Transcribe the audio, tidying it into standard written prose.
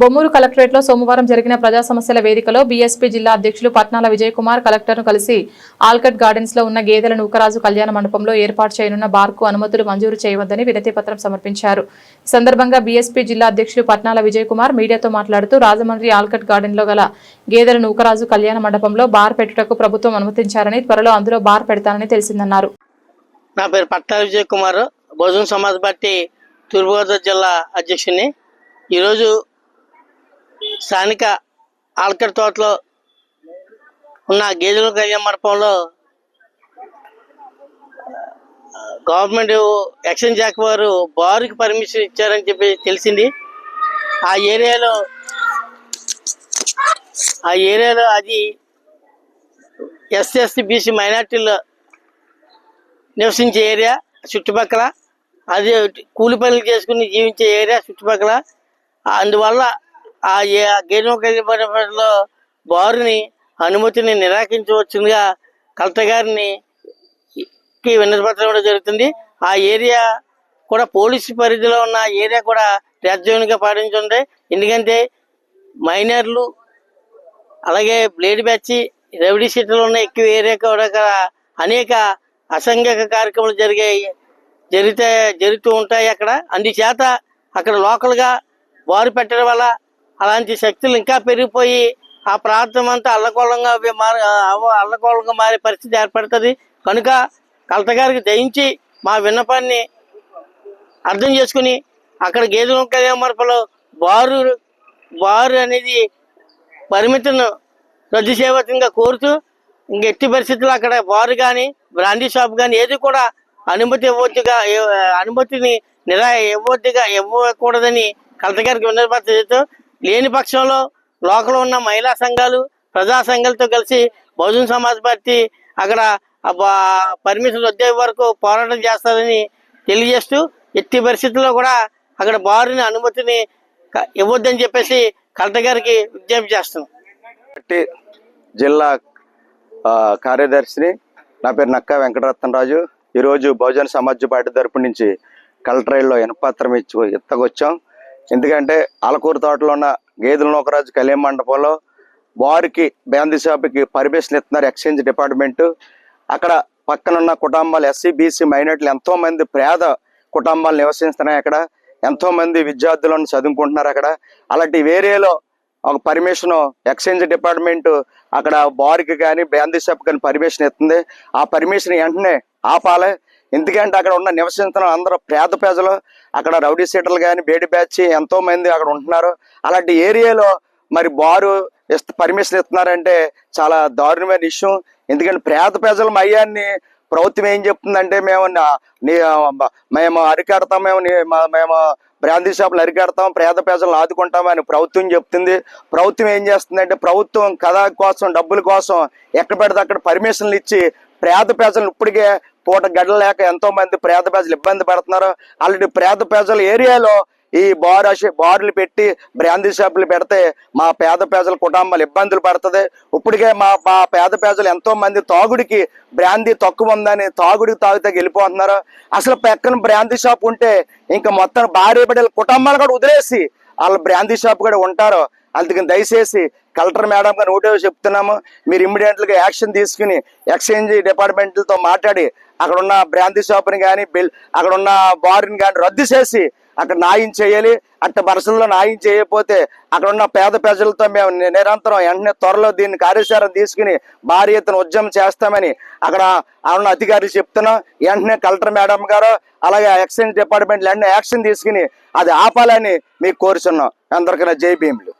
బొమ్మూరు కలెక్టరేట్లో సోమవారం జరిగిన ప్రజా సమస్యల వేదికలో బీఎస్పీ జిల్లా అధ్యక్షులు పట్నాల విజయ్ కుమార్ కలెక్టర్ను కలిసి ఆల్కట్ గార్డెన్స్ లో ఉన్న గేదెల నూకరాజు కళ్యాణ మండపంలో ఏర్పాటు చేయనున్న బార్కు అనుమతులు మంజూరు చేయవద్దని వినతి పత్రం సమర్పించారు. ఈ సందర్భంగా బీఎస్పీ జిల్లా అధ్యక్షులు పట్నాల విజయ్ కుమార్ మీడియాతో మాట్లాడుతూ రాజమండ్రి ఆల్కట్ గార్డెన్ లో గల గేదెల నూకరాజు కళ్యాణ మండపంలో బార్ పెట్టుటకు ప్రభుత్వం అనుమతించారని, త్వరలో అందులో బార్ పెడతానని తెలిసిందన్నారు. నా పేరు పట్నాల విజయ్ కుమార్, బహుజన సమాజ్ పార్టీ తూర్పుగోదావరి జిల్లా అధ్యక్షుని. ఈరోజు స్థానిక ఆల్కట్ తోటలో ఉన్న గేదెల కళ్యాణ మండపంలో గవర్నమెంట్ ఎక్సైజ్ శాఖ వారు బారుకి పర్మిషన్ ఇచ్చారని చెప్పి తెలిసింది. ఆ ఏరియాలో అది ఎస్సీ బీసీ మైనార్టీలు నివసించే ఏరియా, చుట్టుపక్కల అది కూలి పనులు చేసుకుని జీవించే ఏరియా చుట్టుపక్కల. అందువల్ల ఆ గేదెల కళ్యాణ బారుని అనుమతిని నిరాకరించవచ్చుగా కలెక్టర్ గారిని వినతి పత్రం ఇవ్వడం జరుగుతుంది. ఆ ఏరియా కూడా పోలీసు పరిధిలో ఉన్న ఏరియా కూడా రెడ్ జోన్గా పాటించుంది. ఎందుకంటే మైనర్లు అలాగే బ్లేడ్ బ్యాచ్ రౌడీ షీట్లు ఉన్న ఎక్కువ ఏరియా కూడా అనేక అసంఘిక కార్యక్రమాలు జరుగుతూ ఉంటాయి అక్కడ. అందుచేత అక్కడ లోకల్గా బారు పెట్టడం వల్ల అలాంటి శక్తులు ఇంకా పెరిగిపోయి ఆ ప్రాంతం అంతా అల్లకోలంగా మారే పరిస్థితి ఏర్పడుతుంది. కనుక కలెక్టర్ గారికి దయించి మా విన్నపాన్ని అర్థం చేసుకుని అక్కడ గేదెల కళ్యాణ మండపంలో బారు అనేది పరిమితిని రద్దు చేయవలసిందిగా కోరుతూ, ఎట్టి పరిస్థితుల్లో అక్కడ బారు కానీ బ్రాండీ షాప్ కానీ ఏది కూడా అనుమతిని ఇవ్వకూడదని కలెక్టర్ గారికి వినతి పత్రం చేస్తూ, లేని పక్షంలో లోకల్ ఉన్న మహిళా సంఘాలు, ప్రజా సంఘాలతో కలిసి బహుజన సమాజ్ పార్టీ అక్కడ పర్మిషన్ వచ్చే వరకు పోరాటం చేస్తారని తెలియజేస్తూ, ఎట్టి పరిస్థితుల్లో కూడా అక్కడ బారుని అనుమతిని ఇవ్వద్దని చెప్పేసి కలెక్టర్ గారికి విజ్ఞప్తి చేస్తున్నాం. జిల్లా కార్యదర్శిని, నా పేరు నక్కా వెంకటరత్నరాజు. ఈరోజు బహుజన సమాజ్ పార్టీ తరపు నుంచి కలెక్టరేట్లో వినపత్రం ఎత్తకొచ్చాం. ఎందుకంటే ఆలకూరు తోటలో ఉన్న గేదెల నూకరాజు కళ్యాణ మండపంలో బారుకి బ్రాందీ షాప్కి పర్మిషన్ ఇస్తున్నారు ఎక్సైజ్ డిపార్ట్మెంట్. అక్కడ పక్కనున్న కుటుంబాలు ఎస్సీ బీసీ మైనార్టీలు ఎంతో మంది పేద కుటుంబాలు నివసిస్తున్నాయి. అక్కడ ఎంతో మంది విద్యార్థులను చదువుకుంటున్నారు. అక్కడ అలాంటి ఏరియాలో ఒక పర్మిషన్ ఎక్సైజ్ డిపార్ట్మెంట్ అక్కడ బార్కి కానీ బ్రాందీ షాప్ కానీ పర్మిషన్ ఇస్తుంది. ఆ పర్మిషన్ వెంటనే ఆపాలి. ఎందుకంటే అక్కడ ఉన్న నివసిస్తున్న అందరూ పేద ప్రజలు, అక్కడ రౌడీ సీటర్లు కానీ బేడి బ్యాచ్ ఎంతో మంది అక్కడ ఉంటున్నారు. అలాంటి ఏరియాలో మరి బారు పర్మిషన్ ఇస్తున్నారంటే చాలా దారుణమైన ఇష్యూ. ఎందుకంటే పేద ప్రజల మయ్యాన్ని ప్రభుత్వం ఏం చెప్తుందంటే మేము అరికడతాం, మేము బ్రాందీ షాపులు అరికడతాం, పేద ప్రజలను ఆదుకుంటామని ప్రభుత్వం చెప్తుంది. ప్రభుత్వం ఏం చేస్తుందంటే ప్రభుత్వం కథ కోసం డబ్బుల కోసం ఎక్కడ పెడితే అక్కడ పర్మిషన్లు ఇచ్చి పేద ప్రజలను ఇప్పటికే పూట గడలేక ఎంతో మంది పేద ప్రజలు ఇబ్బంది పడుతున్నారు. అలాంటి పేద ప్రజల ఏరియాలో ఈ బారులు పెట్టి బ్రాందీ షాపులు పెడితే మా పేద ప్రజల కుటుంబాలు ఇబ్బందులు పడుతుంది. ఇప్పటికే మా పేద ప్రజలు ఎంతో మంది తాగుడికి బ్రాందీ తక్కువ ఉందని తాగుడికి తాగితే వెళ్ళిపోతున్నారు. అసలు పక్కన బ్రాందీ షాప్ ఉంటే ఇంకా మొత్తం భార్య బిడ్డల కుటుంబాలు కూడా వదిలేసి వాళ్ళు బ్రాందీ షాప్ కూడా ఉంటారు. అందుకని దయచేసి కలెక్టర్ మేడం గారు ఒకటే చెప్తున్నాము, మీరు ఇమ్మీడియట్గా యాక్షన్ తీసుకుని ఎక్సైజ్ డిపార్ట్మెంట్లతో మాట్లాడి అక్కడ ఉన్న బ్రాందీ షాప్ని కానీ అక్కడ ఉన్న బారుని కానీ రద్దు చేసి అక్కడ న్యాయం చేయాలి. అట్ట పరిస్థితుల్లో న్యాయం చేయకపోతే అక్కడ ఉన్న పేద ప్రజలతో మేము నిరంతరం వెంటనే త్వరలో దీన్ని కార్యాచరణ తీసుకుని భారీ ఎత్తున ఉద్యమం చేస్తామని అక్కడ ఉన్న అధికారులు చెప్తున్నాం. వెంటనే కలెక్టర్ మేడం గారు అలాగే ఎక్సైజ్ డిపార్ట్మెంట్ వెంటనే యాక్షన్ తీసుకుని అది ఆపాలని మీకు కోరుచున్నాం. అందరికీ జై భీములు.